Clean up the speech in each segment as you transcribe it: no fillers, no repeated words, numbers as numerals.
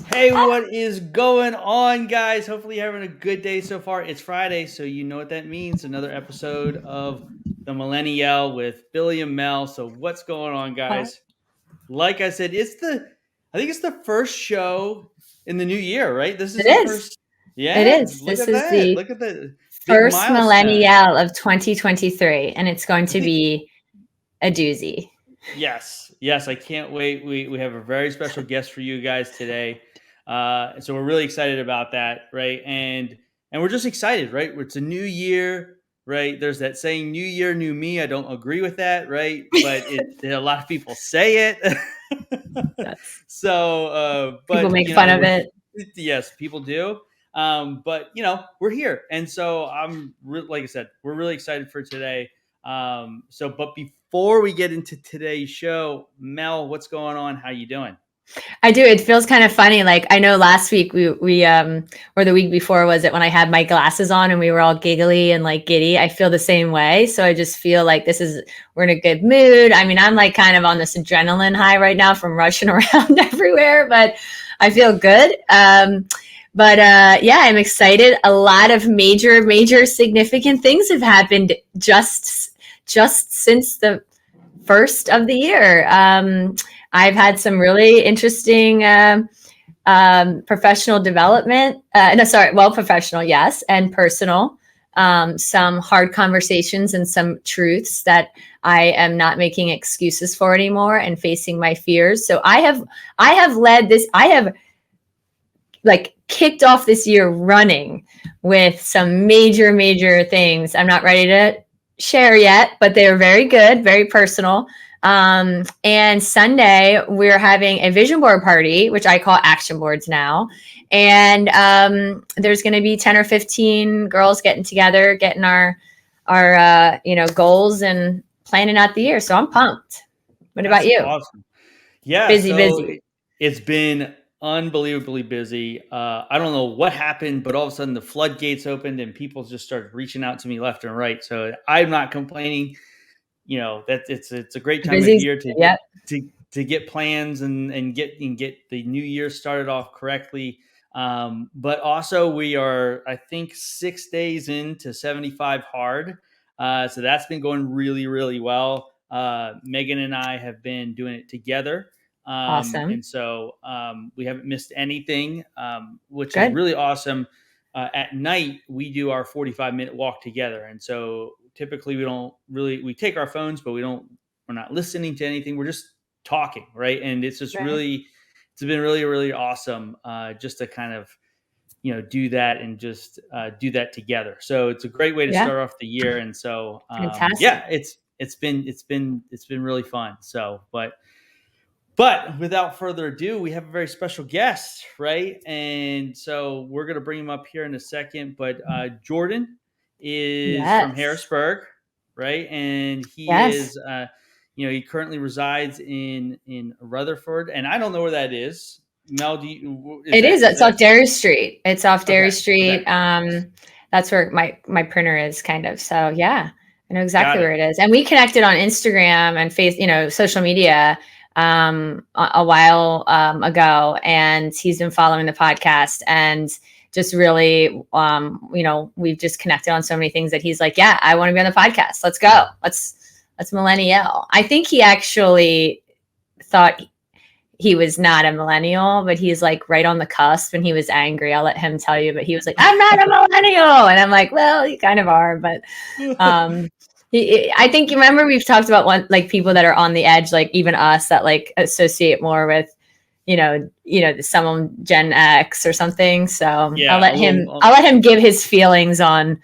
Hey, what is going on, guys? Hopefully, you're having a good day so far. It's Friday, so you know what that means. Another episode of the Millennial with Billy and Mel. So, what's going on, Oh, guys? Like I said, I think it's the first show in the new year, right? This is it the is. first. It Yeah, is. look This at is that. the Look at the big first milestone. millennial of 2023, and it's going I to think be a doozy. Yes, yes, I can't wait. We have a very special guest for you guys today, so we're really excited about that, right? And we're just excited, right? It's a new year, right? There's that saying "New Year, New Me." I don't agree with that, right? But a lot of people say it. Yes. So, People but make fun of it. yes, people do. But we're here, and so like I said, we're really excited for today. But before we get into today's show, Mel, what's going on? How you doing? I do. It feels kind of funny. Like I know last week we or the week before was it when I had my glasses on and we were all giggly and like giddy. I feel the same way. So I just feel like we're in a good mood. I mean, I'm like kind of on this adrenaline high right now from rushing around everywhere, but I feel good. But yeah, I'm excited. A lot of major significant things have happened just since the first of the year. I've had some really interesting professional development. No, sorry, well, professional, yes, and personal. Some hard conversations and some truths that I am not making excuses for anymore and facing my fears. So I have led this. I have like kicked off this year running with some major things. I'm not ready to share yet, but they are very good, very personal. And Sunday, we're having a vision board party, which I call action boards now. And there's going to be 10 or 15 girls getting together, getting our goals and planning out the year. So I'm pumped. What about That's you? awesome. Yeah, Busy, so busy. it's been unbelievably busy. I don't know what happened, but all of a sudden the floodgates opened and people just started reaching out to me left and right. So I'm not complaining. That it's a great time of Busy. year to Yep. to get plans and get the new year started off correctly. But also we are, I think, 6 days into 75 hard. So that's been going really well. Megan and I have been doing it together. Awesome. And so we haven't missed anything, which is Good. really awesome. At night we do our 45-minute walk together, and so typically we take our phones, but we're not listening to anything. We're just talking, right? And Right. it's been really awesome, just to kind of do that and just do that together. So it's a great way to Yeah. start off the year. And so Fantastic. yeah, it's been really fun. So but without further ado, we have a very special guest, right? And so we're going to bring him up here in a second. But Jordan is from Yes. Harrisburg, right? And Yes. he currently resides in Rutherford, and I don't know where that is. Mel, do you? Is It is. that It's off Dairy Street. It's off okay? Dairy Okay, Street. That's where my printer is kind of. So yeah, I know got exactly it. where it is. And we connected on Instagram and social media a while ago. And he's been following the podcast and just really we've just connected on so many things that he's like, yeah, I want to be on the podcast. Let's go. Let's millennial. I think he actually thought he was not a millennial, but he's like right on the cusp and he was angry. I'll let him tell you, but he was like, I'm not a millennial. And I'm like, well, you kind of are, but um I think you remember we've talked about one like people that are on the edge, like even us that like associate more with, someone Gen X or something. So I'll Yeah, a let little. him I'll let him give his feelings on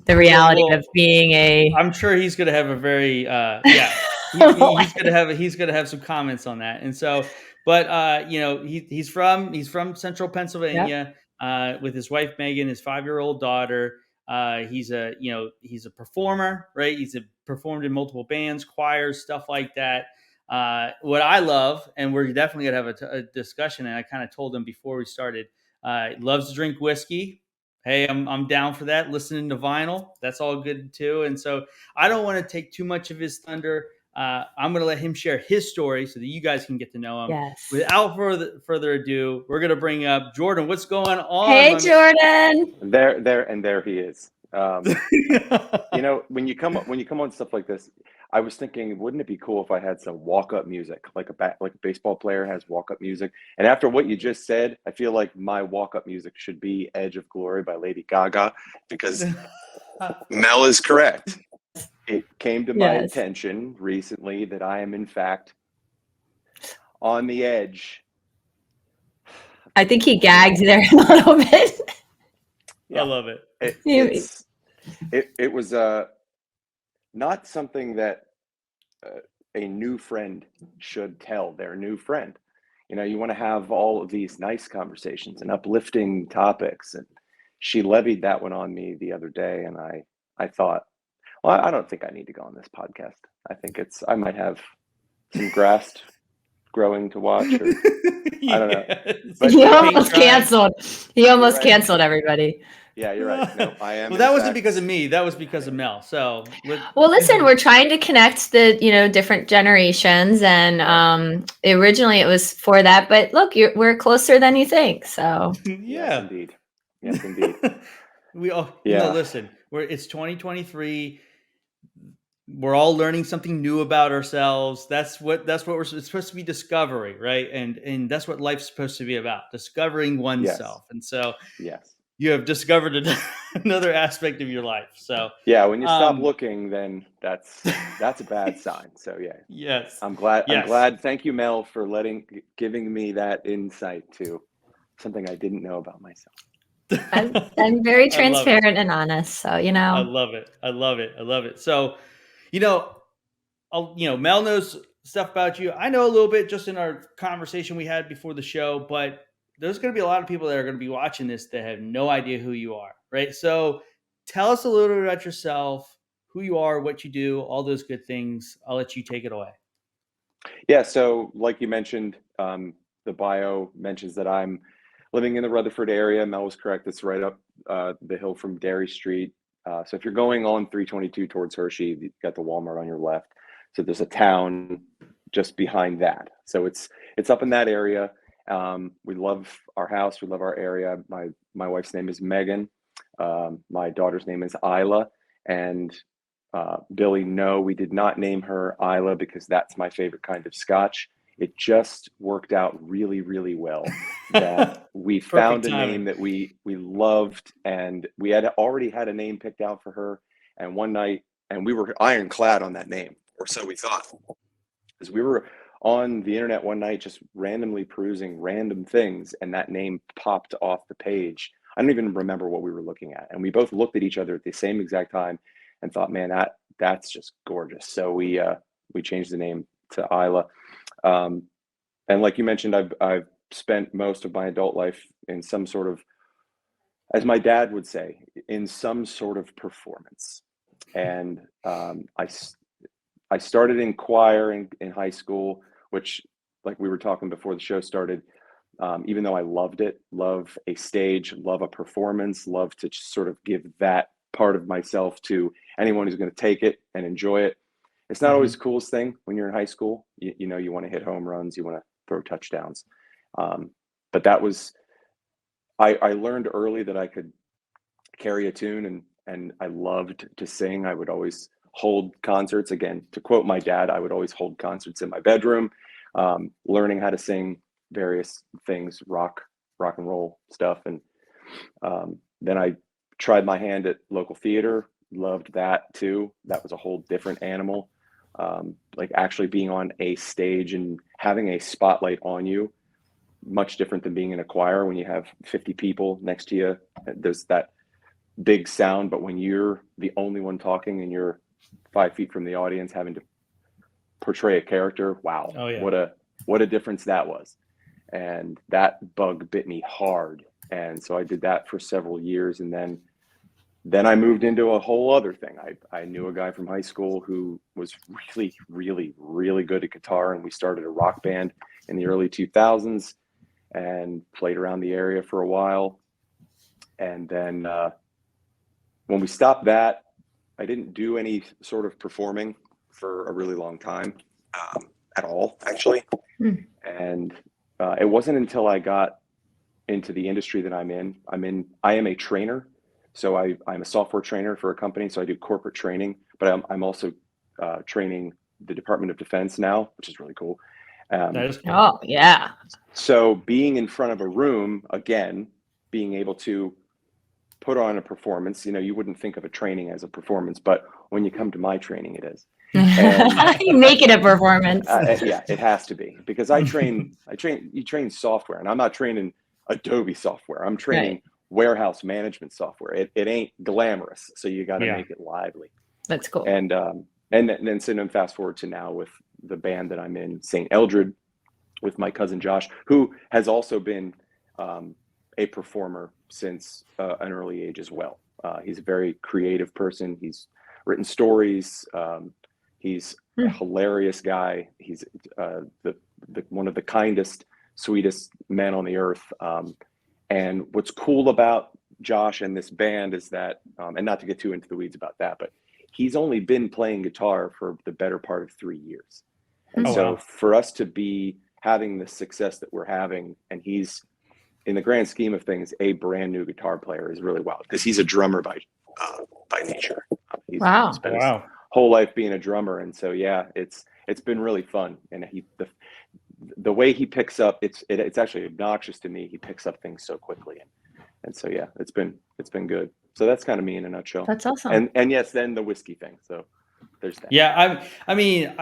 the reality Well, of being a I'm sure he's gonna have a very yeah. He's gonna have some comments on that, and so, but he's from Central Yep. Pennsylvania, with his wife Megan, his 5-year-old daughter. He's a performer, right? Performed in multiple bands, choirs, stuff like that. What I love, and we're definitely gonna have a discussion, and I kind of told him before we started. Loves to drink whiskey. Hey, I'm down for that. Listening to vinyl, that's all good too. And so I don't want to take too much of his thunder. I'm going to let him share his story so that you guys can get to know him. Yes. Without further ado, we're going to bring up Jordan. What's going on? Hey, Jordan. There he is. You know, when you come on stuff like this, I was thinking, wouldn't it be cool if I had some walk-up music, like a baseball player has walk-up music? And after what you just said, I feel like my walk-up music should be "Edge of Glory" by Lady Gaga, because Mel is correct. It came to my attention recently that I am in fact on the edge. I think he gagged there a little bit. Yeah. I love it. It was not something that a new friend should tell their new friend. You know, you want to have all of these nice conversations and uplifting topics. And she levied that one on me the other day. And I thought, well, I don't think I need to go on this podcast. I think I might have some grass growing to watch. Or, I don't know. But he almost canceled. He almost canceled everybody. Yeah, you're right. No, I am. Well, that wasn't because of me. That was because of Mel. So, well, listen, we're trying to connect the different generations, and originally it was for that. But look, we're closer than you think. So yeah, yes, indeed. We all listen. It's 2023. We're all learning something new about ourselves. That's what it's supposed to be, discovery, right? And that's what life's supposed to be about, discovering oneself. Yes. And so, yes. You have discovered another aspect of your life. So yeah, when you stop looking, then that's a bad sign. So yeah. Yes. I'm glad. Thank you, Mel, for giving me that insight to something I didn't know about myself. I'm very transparent and honest. So I love it. So, Mel knows stuff about you. I know a little bit just in our conversation we had before the show, but there's going to be a lot of people that are going to be watching this that have no idea who you are, right? So tell us a little bit about yourself, who you are, what you do, all those good things. I'll let you take it away. Yeah. So like you mentioned, the bio mentions that I'm living in the Rutherford area. Mel was correct. It's right up the hill from Derry Street. So if you're going on 322 towards Hershey, you've got the Walmart on your left. So there's a town just behind that. So it's up in that area. We love our house. We love our area. My wife's name is Megan. My daughter's name is Isla. And Billy, no, we did not name her Isla because that's my favorite kind of scotch. It just worked out really, really well that we found a name that we loved, and we had already had a name picked out for her. And one night, and we were ironclad on that name, or so we thought, because we were on the internet one night just randomly perusing random things, and that name popped off the page. I don't even remember what we were looking at, and we both looked at each other at the same exact time and thought, man, that's just gorgeous. So we changed the name to Isla. And like you mentioned, I've spent most of my adult life in some sort of, as my dad would say, in some sort of performance. And I started in choir in high school, which, like we were talking before the show started, even though I loved it, love a stage, love a performance, love to just sort of give that part of myself to anyone who's going to take it and enjoy it. It's not always the coolest thing when you're in high school. You want to hit home runs, you want to throw touchdowns. But that was, I learned early that I could carry a tune, and I loved to sing. I would always hold concerts. Again, to quote my dad, I would always hold concerts in my bedroom, learning how to sing various things, rock and roll stuff. And then I tried my hand at local theater, loved that too. That was a whole different animal. Like actually being on a stage and having a spotlight on you, much different than being in a choir when you have 50 people next to you. There's that big sound, but when you're the only one talking and you're 5 feet from the audience having to portray a character, wow, what a difference that was. And that bug bit me hard. And so I did that for several years, and then I moved into a whole other thing. I knew a guy from high school who was really, really, really good at guitar, and we started a rock band in the early 2000s and played around the area for a while. And then when we stopped that, I didn't do any sort of performing for a really long time, at all, actually. Hmm. And it wasn't until I got into the industry that I'm in. I am a trainer. So I'm a software trainer for a company. So I do corporate training, but I'm also training the Department of Defense now, which is really cool. That is cool. Oh, yeah. So being in front of a room, again, being able to put on a performance, you wouldn't think of a training as a performance, but when you come to my training, it is. And, You make it a performance. yeah, it has to be, because you train software, and I'm not training Adobe software. I'm training warehouse management software. It ain't glamorous. So you got to make it lively. That's cool. And then fast forward to now with the band that I'm in, Saint Eldred, with my cousin Josh, who has also been a performer since an early age as well. He's a very creative person. He's written stories. He's a hilarious guy. He's one of the kindest, sweetest men on the earth. And what's cool about Josh and this band is that, and not to get too into the weeds about that, but he's only been playing guitar for the better part of 3 years. And for us to be having the success that we're having, and he's, in the grand scheme of things, a brand new guitar player, is really wild, because he's a drummer by nature. He's spent his whole life being a drummer. And so, yeah, it's been really fun. And the way he picks up, it's actually obnoxious to me. He picks up things so quickly. And so, yeah, it's been good. So that's kind of me in a nutshell. That's awesome. And yes, then the whiskey thing. So there's that. Yeah, I mean,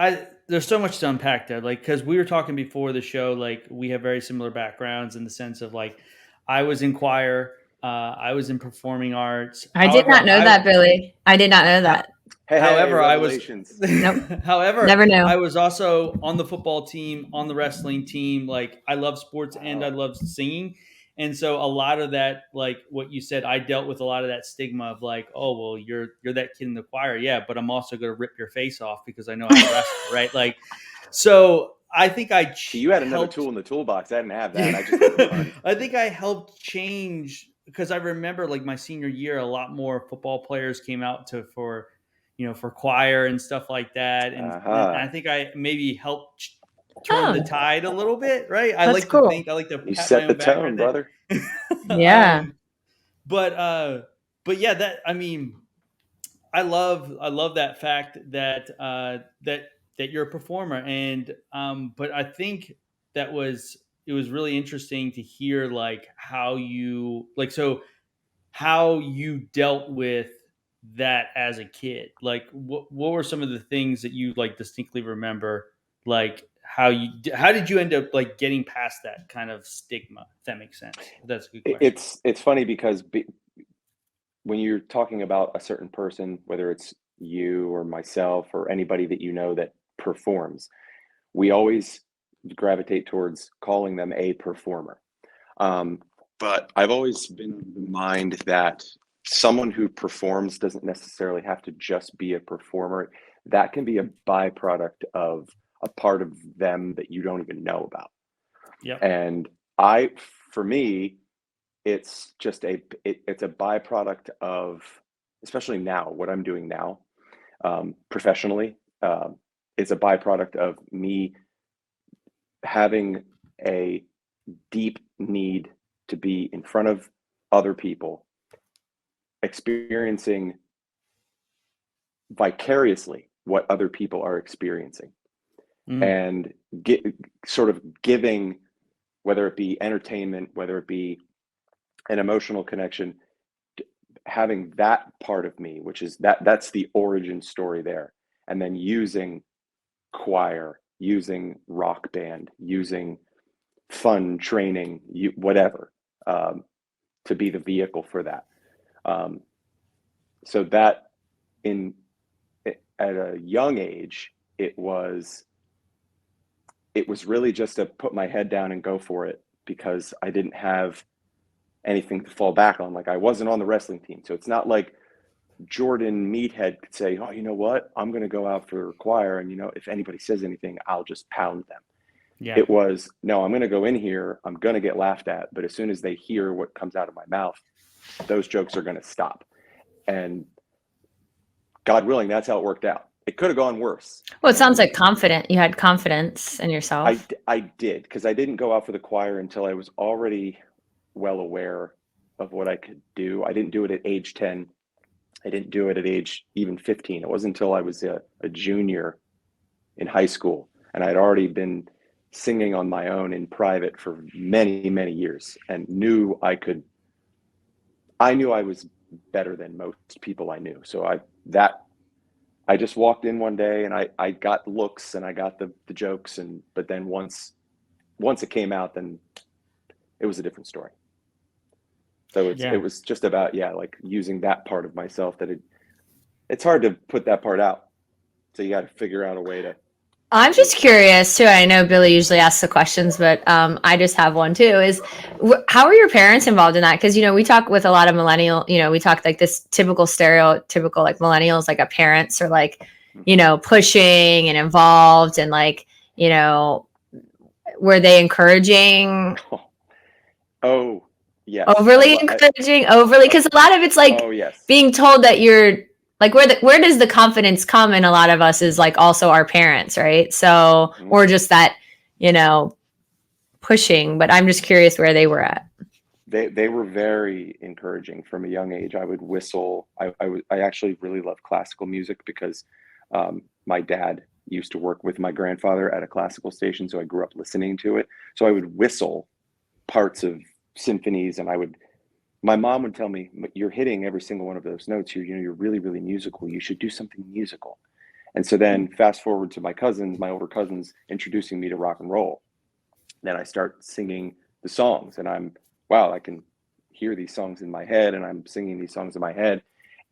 there's so much to unpack there. Like, because we were talking before the show, like we have very similar backgrounds in the sense of like, I was in choir, I was in performing arts. I did not know that, Billy. I did not know that. However, I was. Nope. However, never knew. I was also on the football team, on the wrestling team. Like, I love sports and I love singing. And so a lot of that, like what you said, I dealt with a lot of that stigma of like, oh, well, you're that kid in the choir. Yeah, but I'm also going to rip your face off because I know how to wrestle, right? Like, so I think you had another tool in the toolbox. I didn't have that. I think I helped change, because I remember like my senior year, a lot more football players came out for choir and stuff like that. And I think I maybe helped turn the tide a little bit, right? I like to think, I like to you set the tone, brother. Yeah. But yeah, that, I mean, I love that fact that that you're a performer, and but I think it was really interesting to hear like how you dealt with that as a kid. Like what were some of the things that you like distinctly remember, like how did you end up like getting past that kind of stigma, if that makes sense? That's a good question. It's funny because when you're talking about a certain person, whether it's you or myself or anybody that you know that performs, we always gravitate towards calling them a performer. But I've always been of the mind that someone who performs doesn't necessarily have to just be a performer. That can be a byproduct of a part of them that you don't even know about. Yeah. And for me, it's just it's a byproduct of, especially now, what I'm doing now, professionally, is a byproduct of me having a deep need to be in front of other people, experiencing vicariously what other people are experiencing, and sort of giving, whether it be entertainment, whether it be an emotional connection, having that part of me, which is that's the origin story there, and then using choir, using rock band, using fun training, whatever, to be the vehicle for that. So that at a young age, it was really just to put my head down and go for it, because I didn't have anything to fall back on. Like, I wasn't on the wrestling team. So it's not like Jordan Meathead could say, oh, you know what? I'm going to go out for choir. And, if anybody says anything, I'll just pound them. Yeah. It was, no, I'm going to go in here. I'm going to get laughed at. But as soon as they hear what comes out of my mouth, those jokes are going to stop. And God willing, that's how it worked out. it could have gone worse. Well, it sounds like confident. You had confidence in yourself. I did, because I didn't go out for the choir until I was already well aware of what I could do. I didn't do it at age 10. I didn't do it at age even 15. It wasn't until I was a junior in high school, and I'd already been singing on my own in private for many, many years, and knew I was better than most people I knew. So I just walked in one day, and I got looks, and I got the jokes, but then once it came out, then it was a different story. So it was just about, like using that part of myself that it's hard to put that part out. So you got to figure out a way to. I'm just curious too. I know Billy usually asks the questions, but I just have one too. Is how are your parents involved in that? Because we talk with a lot of millennial. We talk like this stereotypical like millennials, like parents are like, pushing and involved, and like were they encouring? Oh yeah. Overly encouraging, because a lot of it's like being told that you're. Like where does the confidence come in a lot of us is like also our parents, right? So, or just that, pushing, but I'm just curious where they were at. They were very encouraging from a young age. I would whistle. I actually really love classical music because my dad used to work with my grandfather at a classical station. So I grew up listening to it. So I would whistle parts of symphonies, and my mom would tell me, you're hitting every single one of those notes. You're really, really musical. You should do something musical. And so then fast forward to my older cousins introducing me to rock and roll. Then I start singing the songs, and I can hear these songs in my head, and I'm singing these songs in my head.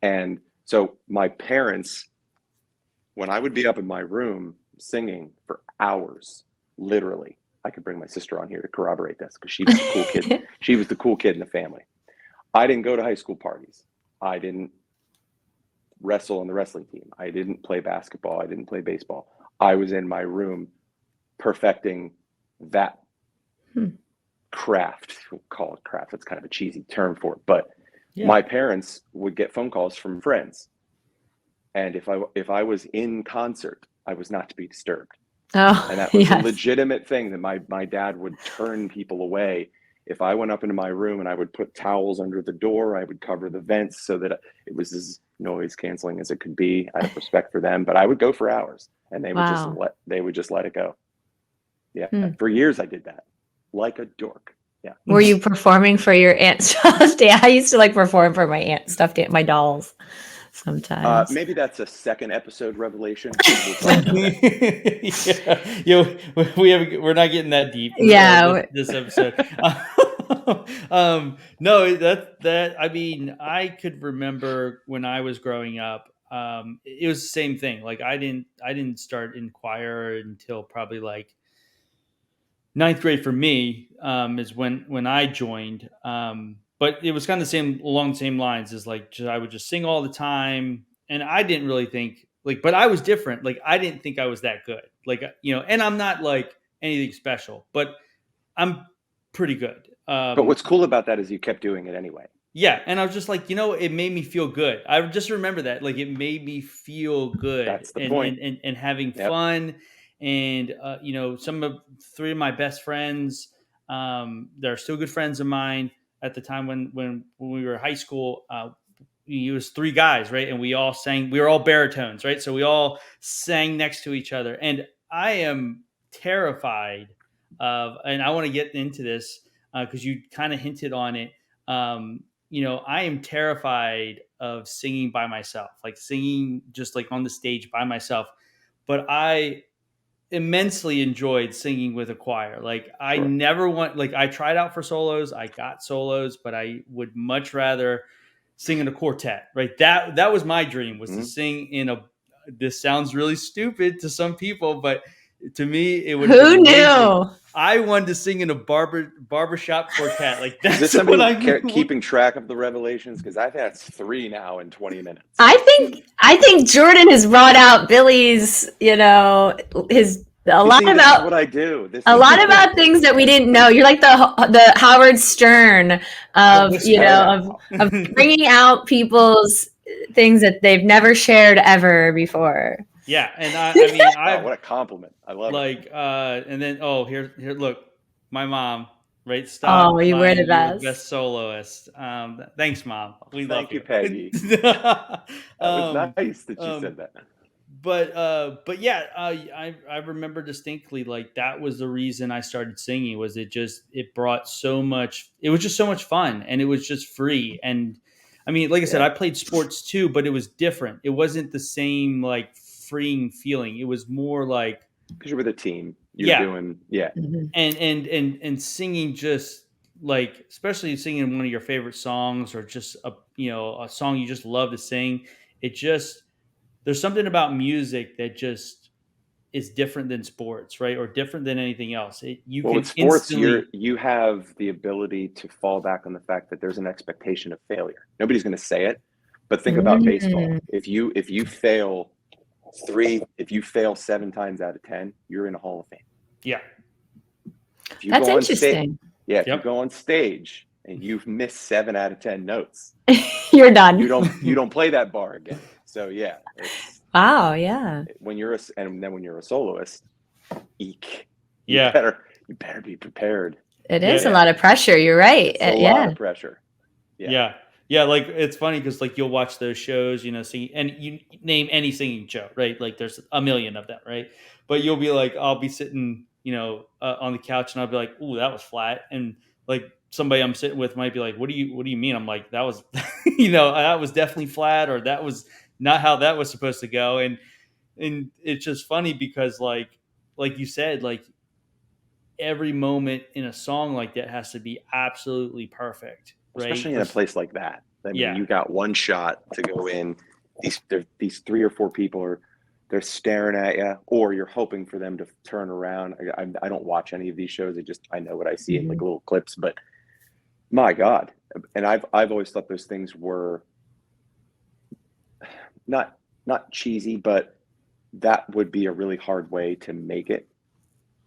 And so my parents, when I would be up in my room singing for hours, literally, I could bring my sister on here to corroborate this because she was the cool kid. She was the cool kid in the family. I didn't go to high school parties. I didn't wrestle on the wrestling team. I didn't play basketball. I didn't play baseball. I was in my room perfecting that craft. We'll call it craft. That's kind of a cheesy term for it. But my parents would get phone calls from friends. And if I was in concert, I was not to be disturbed. Oh, and that was a legitimate thing that my dad would turn people away. If I went up into my room and I would put towels under the door, I would cover the vents so that it was as noise canceling as it could be. I have respect for them, but I would go for hours, and they would just let it go. Yeah. For years I did that like a dork. Yeah. Were you performing for your aunt's stuffed? I used to like perform for my aunt's stuffed my dolls sometimes. Maybe that's a second episode revelation. We're not getting that deep. This episode. No, that I mean, I could remember when I was growing up. It was the same thing. Like I didn't start in choir until probably like ninth grade for me. Is when I joined. But it was kind of along the same lines as like I would just sing all the time, and I didn't really think but I was different. Like I didn't think I was that good. Like and I'm not like anything special, but I'm pretty good. But what's cool about that is you kept doing it anyway. Yeah, and I was just like, it made me feel good. I just remember that, like it made me feel good. That's the point. And having fun, and three of my best friends, they're still good friends of mine. At the time when we were in high school, it was three guys, right? And we all sang. We were all baritones, right? So we all sang next to each other. And I am terrified of, and I want to get into this because you kind of hinted on it. I am terrified of singing by myself, like singing just like on the stage by myself. But I immensely enjoyed singing with a choir. Like I never I tried out for solos, I got solos, but I would much rather sing in a quartet, right? That was my dream, was to sing in this sounds really stupid to some people, but to me it would. Who knew? I wanted to sing in a barbershop quartet. Like that's is what I'm keeping track of the revelations, because I've had 3 now in 20 minutes. I think Jordan has brought out Billy's, lot about what I do. A lot about things that we didn't know. You're like the Howard Stern of bringing out people's things that they've never shared ever before. Yeah, and I mean, Oh, I've what a compliment. I love it. like, and then here, look, my mom, right? Stop Oh, you were lying. the You're the best. best soloist. Thanks, mom. We love Thank you, you. Peggy. That was um, nice that you um, said that. but yeah, I remember distinctly, like, that was the reason I started singing. Was it brought so much. It was just so much fun, and it was just free. And I mean, like I said, Yeah, I played sports too, but it was different. It wasn't the same like freeing feeling. It was more like, because you're with a team. You're yeah, doing, yeah. Mhm. and singing, just like, especially singing one of your favorite songs, or just a song you just love to sing. It just, there's something about music that just is different than sports, right? Or different than anything else. You Well, with can sports, instantly, you have the ability to fall back on the fact that there's an expectation of failure. Nobody's going to say it, but think about baseball. Mm. If you fail 7 times out of 10, you're in a Hall of Fame. yeah, If you That's go on stage, interesting. yeah, if you yep, go on stage and you've missed 7 out of 10 notes, You're done. you don't play that bar again. So yeah, it's Wow, yeah. and then when you're a soloist, eek, you yeah, better be prepared. It is a yeah, Yeah, lot of pressure. You're right. it's a lot Yeah. of pressure. Yeah. yeah, yeah. Like, it's funny because, like, you'll watch those shows, singing, and you name any singing show, right? Like, there's a million of them, right? But you'll be like, I'll be sitting, on the couch, and I'll be like, "Ooh, that was flat," and like somebody I'm sitting with might be like, "What do you mean?" I'm like, "That was, that was definitely flat, or that was not how that was supposed to go," and it's just funny because, like you said, like, every moment in a song like that has to be absolutely perfect, right? Especially in a place like that. I mean, Yeah, you got one shot to go in. These 3 or 4 people they're staring at you, or you're hoping for them to turn around. I don't watch any of these shows. I know what I see in like Mhm. little clips, but my God. And I've always thought those things were not not cheesy, but that would be a really hard way to make it.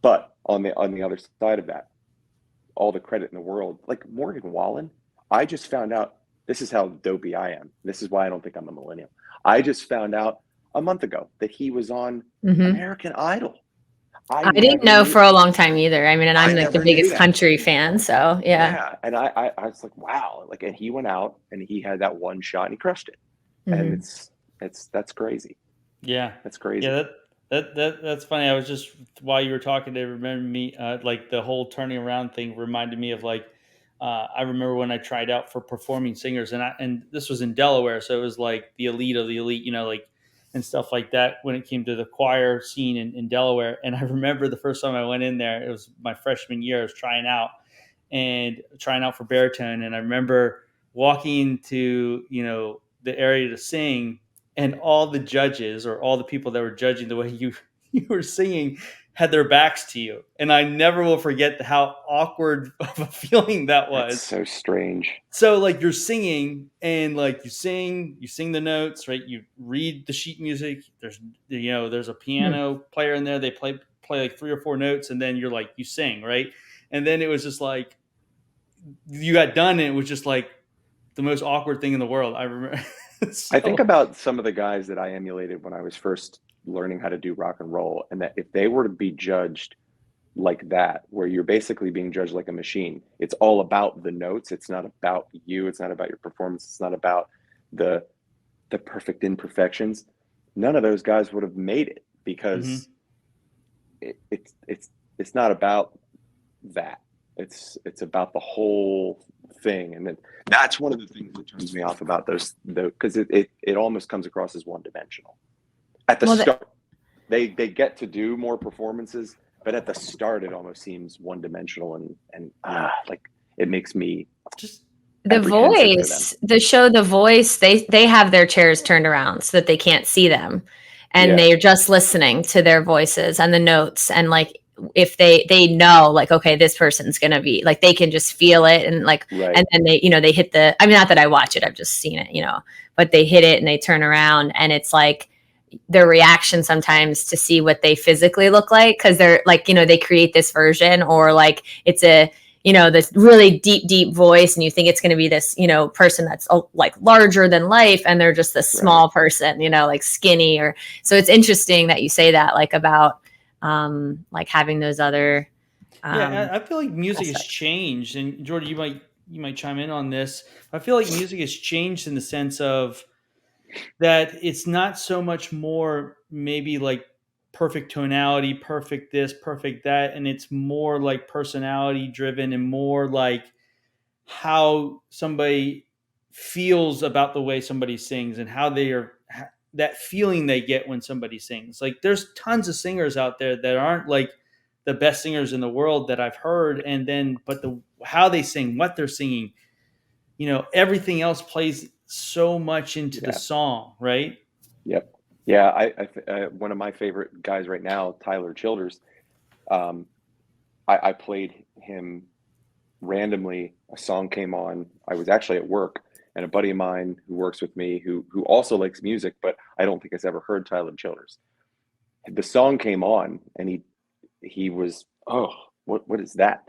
But on the other side of that, all the credit in the world. Like Morgan Wallen, I just found out, this is how dopey I am. This is why I don't think I'm a millennial. I just found out a month ago that he was on Mhm. American Idol. I I didn't never know knew. for a long time either. I mean, and I I'm like the never knew biggest that. country fan, so yeah. Yeah, and I was like, wow. Like, and he went out and he had that one shot and he crushed it. And Mhm. that's crazy. yeah, That's yeah. crazy. That's funny. I was just, while you were talking, they remember me, like, the whole turning around thing reminded me of, like, I remember when I tried out for performing singers, and this was in Delaware, so it was like the elite of the elite, like, and stuff like that, when it came to the choir scene in Delaware. And I remember the first time I went in there, it was my freshman year. I was trying out for baritone, and I remember walking into, the area to sing, and all the judges, or all the people that were judging the way you you were singing, had their backs to you, and I never will forget how awkward of a feeling that That's was. so strange. So, like, you're singing, and like, you sing the notes, right? You read the sheet music. There's a Hmm. piano player in there. They play like 3 or 4 notes, and then you sing, right? And then it was just like, you got done, and it was just like the most awkward thing in the world. I remember. I think So, about some of the guys that I emulated when I was first learning how to do rock and roll, and that if they were to be judged like that, where you're basically being judged like a machine, it's all about the notes. It's not about you. It's not about your performance. It's not about the perfect imperfections. None of those guys would have made it because mhm. it, it's not about that. It's about the whole thing, and then that's one of the things that turns me off about those, because it almost comes across as one dimensional at the Well, start. They get to do more performances, but at the start it almost seems one dimensional, and like, it makes me the apprehensive for them. the show The Voice, they have their chairs turned around so that they can't see them, and Yeah, they're just listening to their voices and the notes, and like, if they know, like, okay, this person's gonna be like, they can just feel it, and like, right. and then they hit the, I mean, not that I watch it, I've just seen it, but they hit it and they turn around, and it's like their reaction sometimes to see what they physically look like, because they're like, they create this version, or like, it's a this really deep voice, and you think it's going to be this, person that's like larger than life, and they're just this small person, like skinny. Or so it's interesting that you say that, like about like having those other. I feel like music has changed, and Jordan, you might chime in on this. I feel like music has changed in the sense of that it's not so much more maybe like perfect tonality, perfect this, perfect that, and it's more like personality driven and more like how somebody feels about the way somebody sings and how they are, that feeling they get when somebody sings. Like there's tons of singers out there that aren't like the best singers in the world that I've heard, and then but how they sing, what they're singing, everything else plays so much into the song, right? Yep. Yeah, I one of my favorite guys right now, Tyler Childers. I played him randomly. A song came on. I was actually at work, and a buddy of mine who works with me, who also likes music, but I don't think has ever heard Tyler Childers. The song came on, and he was, oh, what is that?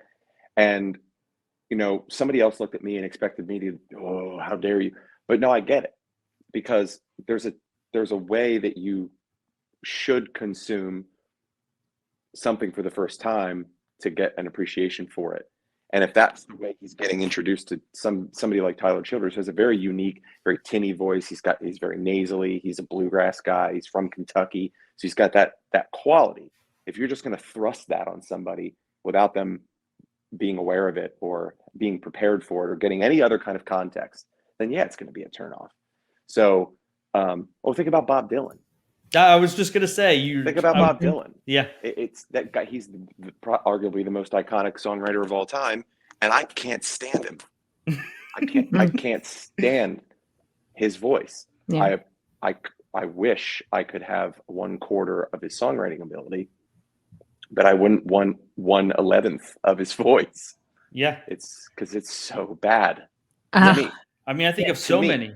And somebody else looked at me and expected me to, oh, how dare you? But no, I get it, because there's a way that you should consume something for the first time to get an appreciation for it. And if that's the way he's getting introduced to somebody like Tyler Childers, who has a very unique, very tinny voice. He's very nasally. He's a bluegrass guy. He's from Kentucky, so he's got that quality. If you're just going to thrust that on somebody without them being aware of it or being prepared for it or getting any other kind of context, then yeah, it's going to be a turnoff. So, think about Bob Dylan. I was just going to say, think about Bob Dylan. Yeah. It's that guy. He's arguably the most iconic songwriter of all time. And I can't stand him. I can't stand his voice. Yeah. I wish I could have 1/4 of his songwriting ability, but I wouldn't want 1/11 of his voice. Yeah. It's because it's so bad. I think of so many.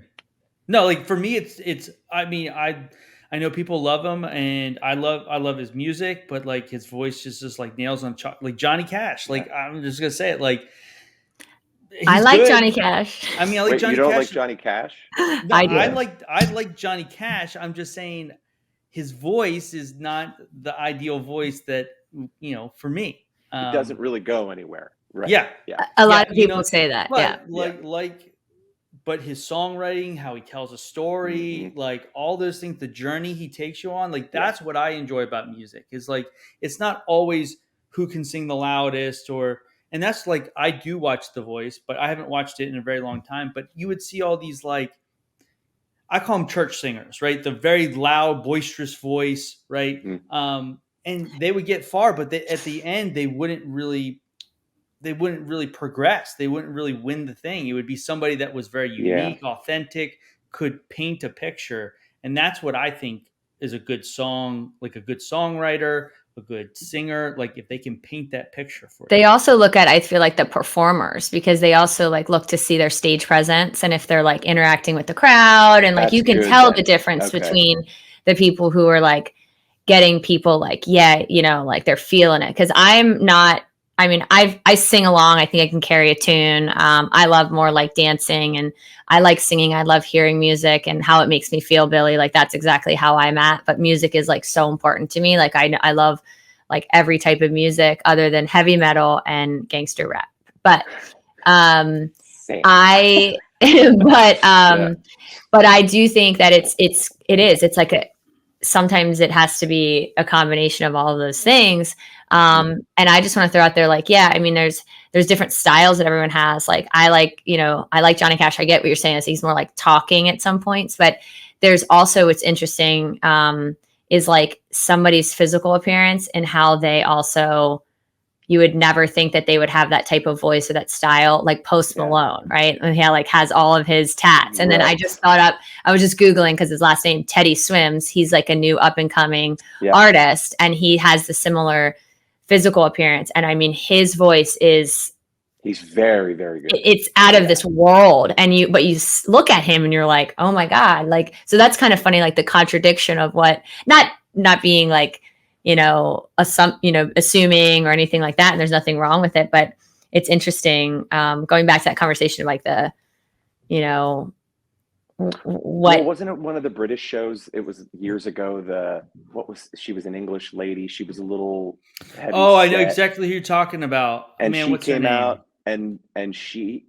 No, like for me, it's. I know people love him, and I love his music, but like his voice is just like nails on chalk, like Johnny Cash. Like I'm just gonna say it, like I like good. Johnny Cash. I mean, I like Wait, Johnny you don't Cash. Like Johnny Cash? No, I like Johnny Cash. I'm just saying his voice is not the ideal voice that for me. It doesn't really go anywhere. Right. Yeah. A lot of people say that. But his songwriting, how he tells a story, like all those things, the journey he takes you on, like that's what I enjoy about music. Is like it's not always who can sing the loudest, and that's like I do watch The Voice, but I haven't watched it in a very long time. But you would see all these like I call them church singers, right? The very loud, boisterous voice, right? And they would get far, but at the end they wouldn't really progress. They wouldn't really win the thing. It would be somebody that was very unique, authentic, could paint a picture. And that's what I think is a good song, like a good songwriter, a good singer, like if they can paint that picture for you. They also look at, I feel like, the performers, because they also like look to see their stage presence and if they're like interacting with the crowd, and like you can tell the difference between the people who are like getting people like, like they're feeling it. Cause I sing along. I think I can carry a tune. I love more like dancing, and I like singing. I love hearing music and how it makes me feel, Billy. Like that's exactly how I'm at. But music is like so important to me. Like I love like every type of music other than heavy metal and gangster rap. But but I do think that it's like sometimes it has to be a combination of all of those things. And I just want to throw out there, like, there's different styles that everyone has. Like, I like Johnny Cash. I get what you're saying is he's more like talking at some points, but there's also, what's interesting, is like somebody's physical appearance and how they also, you would never think that they would have that type of voice or that style, like Post Malone, right? And he like has all of his tats. And then I just I was just Googling, because his last name, Teddy Swims. He's like a new up and coming artist, and he has the similar physical appearance. And I mean, his voice he's very, very good. It's out of this world. And you look at him and you're like, oh my God. Like, so that's kind of funny, like the contradiction of what, not being like, assuming or anything like that. And there's nothing wrong with it, but it's interesting going back to that conversation of like the, you know, what. Well, wasn't it one of the British shows? It was years ago. She was an English lady. She was a little heavy Oh, I know set, exactly who you're talking about. and Man, she what's her came name? out and she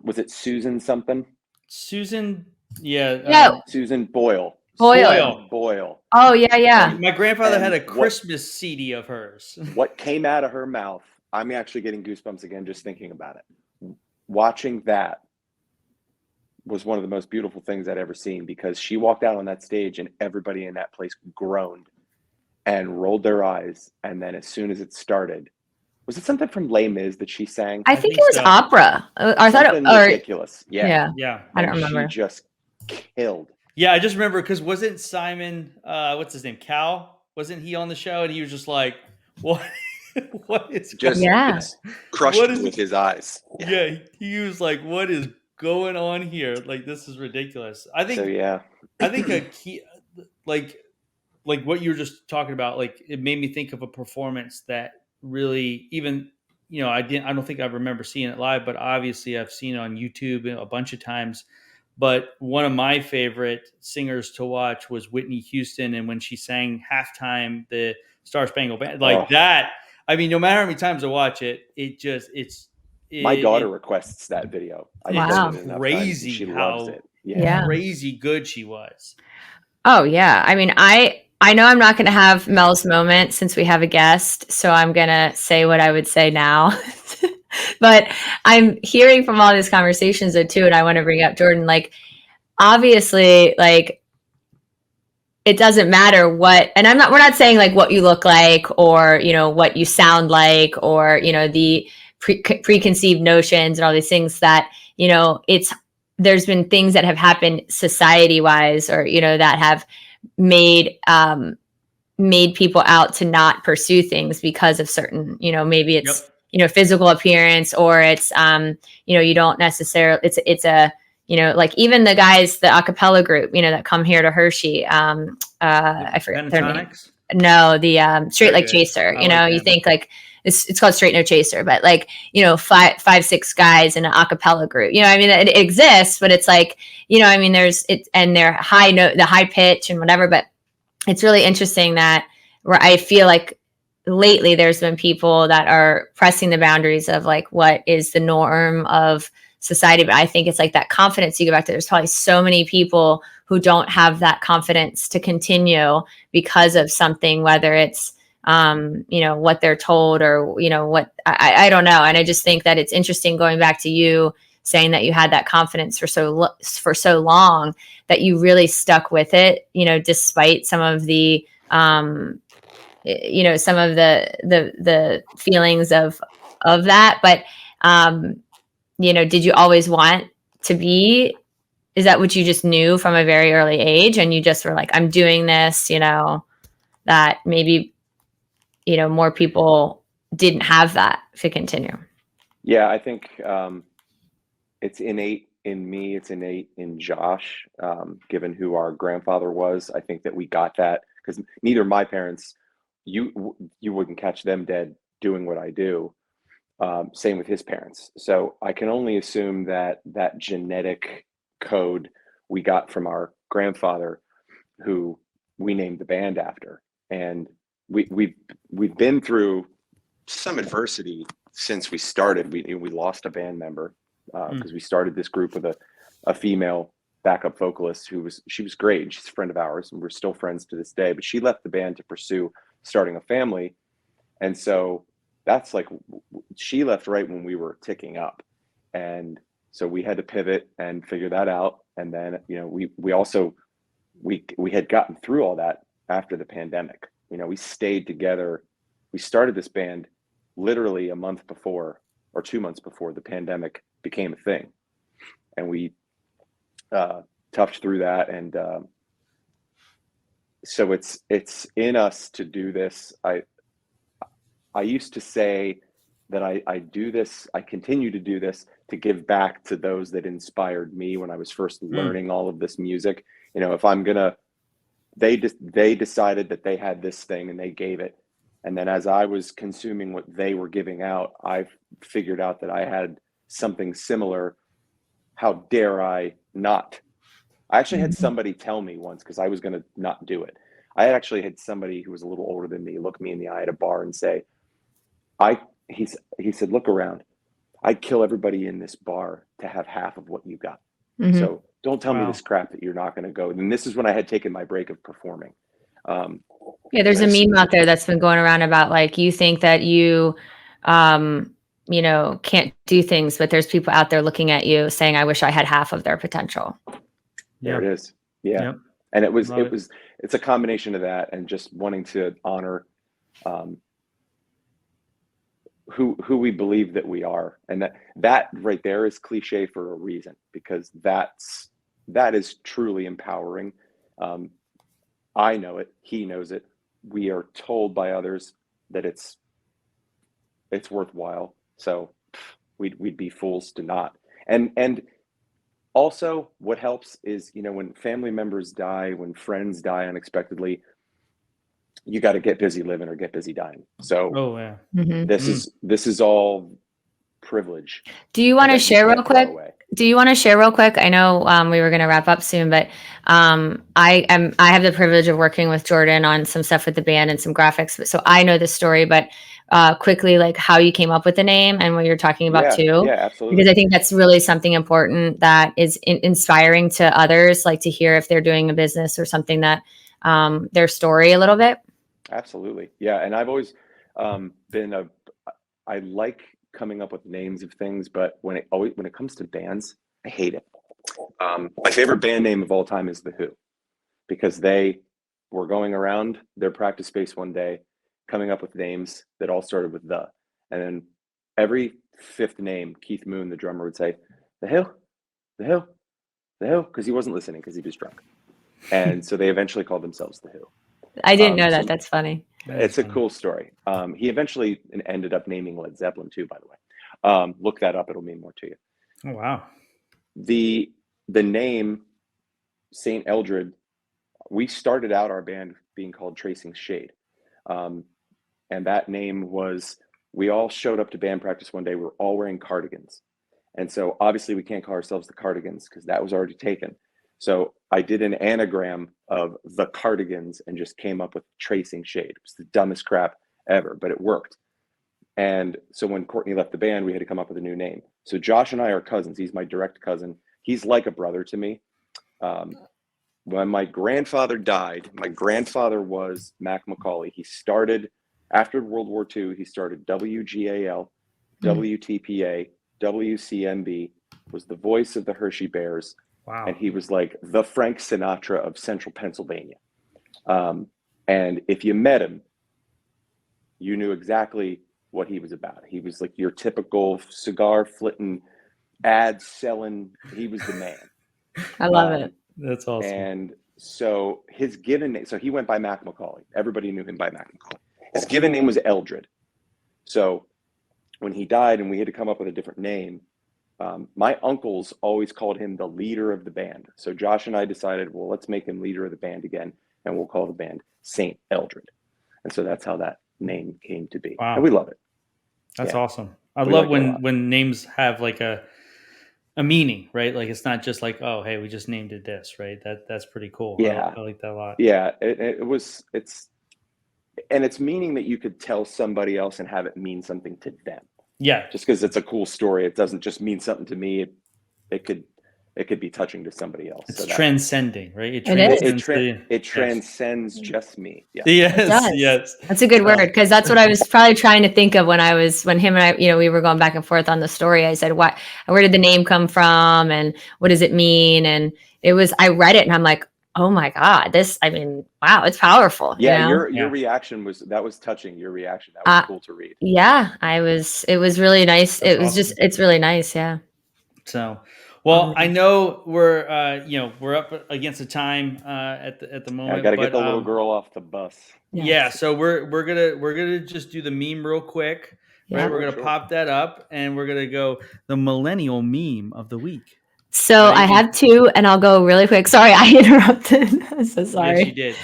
was it Susan something? Susan. Yeah. Yeah. Susan Boyle. Boyle. Boyle. Oh yeah. My grandfather had And a Christmas CD of hers. What came out of her mouth? I'm actually getting goosebumps again just thinking about it. Watching that was one of the most beautiful things I'd ever seen, because she walked out on that stage and everybody in that place groaned and rolled their eyes. And then as soon as it started, was it something from Les Mis that she sang? I think it was opera. I thought Something ridiculous. Yeah. I don't remember. She just killed. Yeah, I just remember because wasn't Simon, what's his name, Cal? Wasn't he on the show? And he was just like, "What? What is Just crushed with his eyes." Yeah, he was like, "What is going on here? Like, this is ridiculous." I think. So, yeah. I think a key, like what you were just talking about, like it made me think of a performance that really, even, you know, I don't think I remember seeing it live, but obviously I've seen it on YouTube a bunch of times. But one of my favorite singers to watch was Whitney Houston, and when she sang halftime the Star Spangled Banner, like that. I mean, no matter how many times I watch it, my daughter requests that video. Wow. Crazy she how loves it. Crazy good she was. Oh yeah. I mean, I know I'm not going to have Mel's moment since we have a guest, so I'm going to say what I would say now. But I'm hearing from all these conversations though too, and I want to bring up Jordan, like obviously, like it doesn't matter what, and we're not saying like what you look like or, you know, what you sound like or, you know, the preconceived notions and all these things that, you know, there's been things that have happened society wise, or, you know, that have made people out to not pursue things because of certain, you know, maybe it's, you know, physical appearance, or it's, you know, you don't necessarily, it's a, you know, like even the guys, the a cappella group, you know, that come here to Hershey, I forget their name. No, the Straight Like Chaser, you know, you think like it's called Straight No Chaser, but like, you know, 5, 6 guys in an a cappella group, you know, I mean, it exists, but it's like, you know, I mean, and they're high note, the high pitch and whatever, but it's really interesting that where I feel like lately there's been people that are pressing the boundaries of like what is the norm of society. But I think it's like that confidence you go back to. There's probably so many people who don't have that confidence to continue because of something, whether it's, you know, what they're told or, you know, what I don't know. And I just think that it's interesting going back to you saying that you had that confidence for so long that you really stuck with it, you know, despite some of the, you know, some of the feelings of that. But, you know, did you always want to be, is that what you just knew from a very early age? And you just were like, I'm doing this, you know, that maybe, you know, more people didn't have that to continue. Yeah, I think it's innate in me. It's innate in Josh, given who our grandfather was. I think that we got that because neither of my parents, you wouldn't catch them dead doing what I do. Same with his parents. So I can only assume that that genetic code we got from our grandfather, who we named the band after. And we've been through some adversity since we started. We lost a band member because we started this group with a female backup vocalist she was great, and she's a friend of ours, and we're still friends to this day. But she left the band to pursue starting a family, and so that's like she left right when we were ticking up, and so we had to pivot and figure that out. And then, you know, we also had gotten through all that after the pandemic. You know, we stayed together. We started this band literally a month before or 2 months before the pandemic became a thing, and we toughed through that. And so it's in us to do this. I used to say that I do this, I continue to do this to give back to those that inspired me when I was first learning all of this music. You know, if I'm gonna, they decided that they had this thing and they gave it, And then as I was consuming what they were giving out, I figured out that I had something similar. How dare I not? I actually had somebody tell me once, because I was going to not do it. I actually had somebody who was a little older than me look me in the eye at a bar and say, he said, look around. I'd kill everybody in this bar to have half of what you got. Mm-hmm. So don't tell me this crap that you're not going to go. And this is when I had taken my break of performing. Yeah, there's a meme out there that's been going around about like, you think that you can't do things, but there's people out there looking at you saying, I wish I had half of their potential. There it is. Yeah. Yep. And it's a combination of that and just wanting to honor who we believe that we are. And that right there is cliche for a reason, because that is truly empowering. I know it. He knows it. We are told by others that it's worthwhile. So we'd be fools to not. And also what helps is, when family members die, when friends die unexpectedly, you got to get busy living or get busy dying. So this is all privilege. Do you want to share real quick? I know we were going to wrap up soon, but I have the privilege of working with Jordan on some stuff with the band and some graphics. So I know the story, but quickly, like how you came up with the name and what you're talking about too. Yeah, absolutely. Because I think that's really something important that is inspiring to others, like to hear if they're doing a business or something, that their story a little bit. Absolutely. Yeah. And I've always I like coming up with names of things, but when it comes to bands, I hate it. My favorite band name of all time is The Who, because they were going around their practice space one day, coming up with names that all started with the, and then every fifth name, Keith Moon, the drummer, would say, The Who, The Who, The Who, because he wasn't listening because he was drunk. And so they eventually called themselves The Who. I didn't know that. So that's funny. It's a cool story. He eventually ended up naming Led Zeppelin too, by the way. Look that up. It'll mean more to you. Oh, wow. The name Saint Eldred, we started out our band being called Tracing Shade. And that name was, we all showed up to band practice one day. We're all wearing cardigans. And so obviously we can't call ourselves the Cardigans because that was already taken. So I did an anagram of the Cardigans and just came up with Tracing Shade. It was the dumbest crap ever, but it worked. And so when Courtney left the band, we had to come up with a new name. So Josh and I are cousins. He's my direct cousin. He's like a brother to me. When my grandfather died, my grandfather was Mac McCauley. He started, after World War II, he started WGAL, WTPA, WCMB, was the voice of the Hershey Bears. Wow. And he was like the Frank Sinatra of central Pennsylvania. And if you met him, you knew exactly what he was about. He was like your typical cigar flitting, ad selling. He was the man. I love it. That's awesome. And so his given name, so he went by Mac McCauley. Everybody knew him by Mac McCauley. His given name was Eldred. So when he died and we had to come up with a different name, my uncles always called him the leader of the band. So Josh and I decided, well, let's make him leader of the band again, and we'll call the band Saint Eldred. And so that's how that name came to be. Wow. And we love it. That's awesome. I love when names have like a meaning, right? Like it's not just like, oh, hey, we just named it this, right? That's pretty cool. Yeah. I like that a lot. Yeah. It's meaning that you could tell somebody else and have it mean something to them. Yeah. Just because it's a cool story, it doesn't just mean something to me. It could be touching to somebody else. It's transcending, right? It transcends just me. Yeah. Yes. That's a good word, because that's what I was probably trying to think of when him and I, we were going back and forth on the story. I said, where did the name come from, and what does it mean? And I read it and I'm like, oh my God, wow, it's powerful. Yeah, your reaction was touching. Your reaction, that was cool to read. Yeah, it was really nice. That's awesome. It's really nice. Yeah. So, well, I know we're up against the time at the moment. I got to get the little girl off the bus. Yes. Yeah, so we're gonna just do the meme real quick. Right, we're gonna pop that up, and we're gonna go the millennial meme of the week. So I have two, and I'll go really quick. Sorry, I interrupted. I'm so sorry. Yes, you did.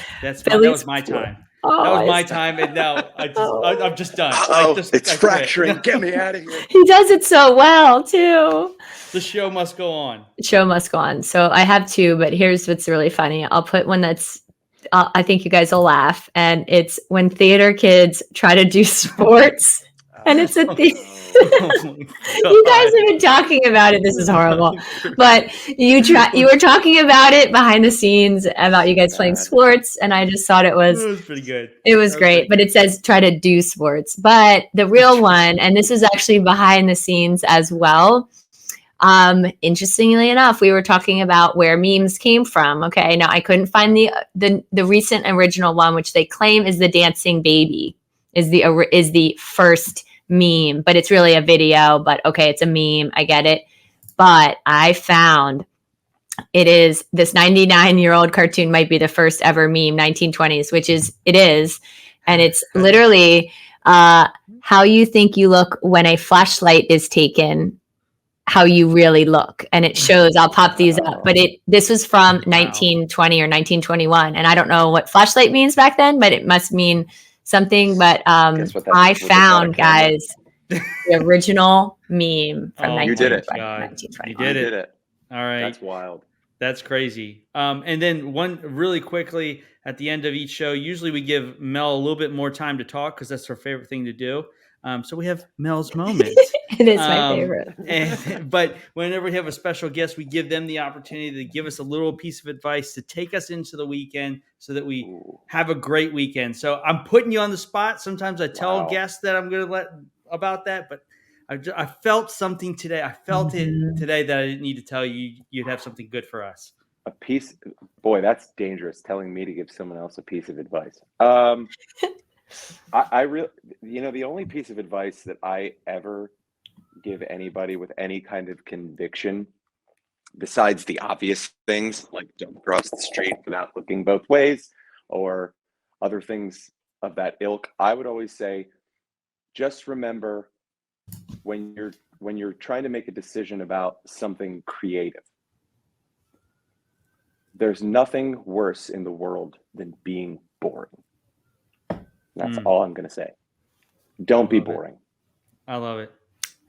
That was my time. was my it's- time, and now I'm just done. It's I quit. fracturing. Get me out of here. He does it so well too. The show must go on. Show must go on. So I have two, but here's what's really funny. I'll put one that's, I think you guys will laugh. And it's when theater kids try to do sports. And it's a thing. You guys have been talking about it. This is horrible. But you were talking about it behind the scenes about you guys playing sports. And I just thought it was pretty good. It was great. But it says try to do sports. But the real one, and this was actually behind the scenes as well. Interestingly enough, we were talking about where memes came from. Okay, now I couldn't find the recent original one, which they claim is the dancing baby is the first meme, but it's really a video. But okay, it's a meme. I get it. But I found it is this 99-year-old cartoon might be the first ever meme, 1920s, which it is, and it's literally how you think you look when a flashlight is taken. How you really look, and it shows. I'll pop these up, but this was from 1920 or 1921, and I don't know what flashlight means back then, but it must mean something. But I found, guys, the original meme from 1920. You did it. All right, that's wild. That's crazy. And then one really quickly at the end of each show, usually we give Mel a little bit more time to talk because that's her favorite thing to do. So we have Mel's moment. It is my favorite. But whenever we have a special guest, we give them the opportunity to give us a little piece of advice to take us into the weekend so that we have a great weekend. So I'm putting you on the spot. Sometimes I tell guests that I'm going to let about that, but I felt something today. I felt it today that I didn't need to tell you. You'd have something good for us. A piece, boy, that's dangerous. Telling me to give someone else a piece of advice. I really, the only piece of advice that I ever give anybody with any kind of conviction, besides the obvious things like don't cross the street without looking both ways or other things of that ilk, I would always say, just remember when you're trying to make a decision about something creative, there's nothing worse in the world than being boring. That's all I'm going to say. Don't be boring. I love it.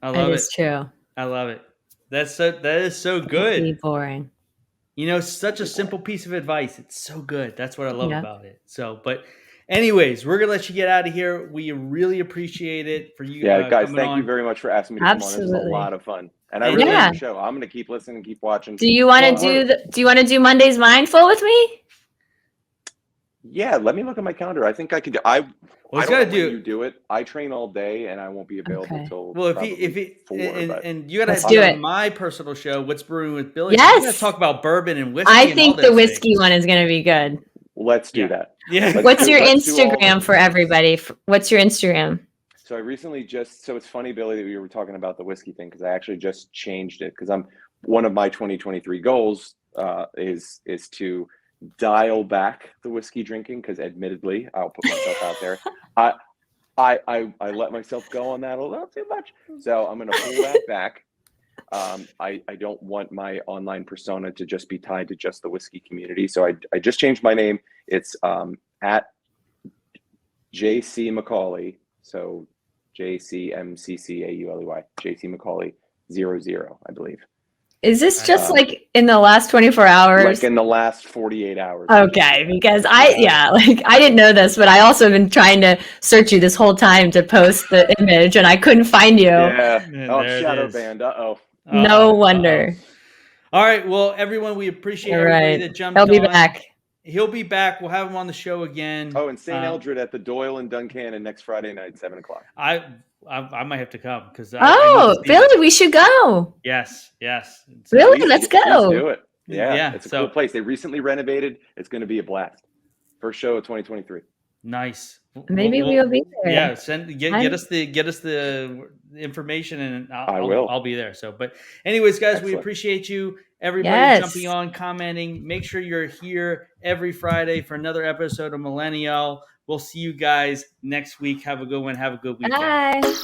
That is true. I love it. That is so good. Don't be boring. Such a simple piece of advice. It's so good. That's what I love about it. So, but anyways, we're going to let you get out of here. We really appreciate it for you. Yeah, guys, thank you very much for asking me to come on. This was a lot of fun. And I really like the show. I'm going to keep listening and keep watching. Do you want to do Monday's Mindful with me? Yeah, let me look at my calendar. I think I could. I don't know when you do it. I train all day, and I won't be available until. Well, and you got to do it. My personal show, What's Brewing with Billy. Yes, you got to talk about bourbon and whiskey. I think the whiskey one is going to be good. Let's do that. Yeah. What's your Instagram for everybody? What's your Instagram? So I recently so it's funny, Billy, that we were talking about the whiskey thing because I actually just changed it because one of my 2023 goals is to dial back the whiskey drinking because admittedly I'll put myself out there. I let myself go on that a little too much, so I'm going to pull that back. I don't want my online persona to just be tied to just the whiskey community, so I just changed my name. It's at JC McCauley, so JCMCCAULEY, JC McCauley 00, I believe. Is this just like in the last 24 hours? Like in the last 48 hours. Okay, because I didn't know this, but I also have been trying to search you this whole time to post the image, and I couldn't find you. Yeah. Shadow band. No wonder. All right. Well, everyone, we appreciate everybody that jumped on. He'll be back. He'll be back. We'll have him on the show again. Oh, and Saint Eldred at the Doyle in Duncannon next Friday night, 7:00. I might have to come because. Billy, we should go. Yes. So really, let's go. Let's do it. Yeah, it's a cool place. They recently renovated. It's going to be a blast. First show of 2023. Nice. Maybe we'll be there. Yeah, get us the information, and I'll be there. So, but anyways, guys, we appreciate you. Everybody jumping on, commenting. Make sure you're here every Friday for another episode of Millennial. We'll see you guys next week. Have a good one. Have a good weekend. Bye.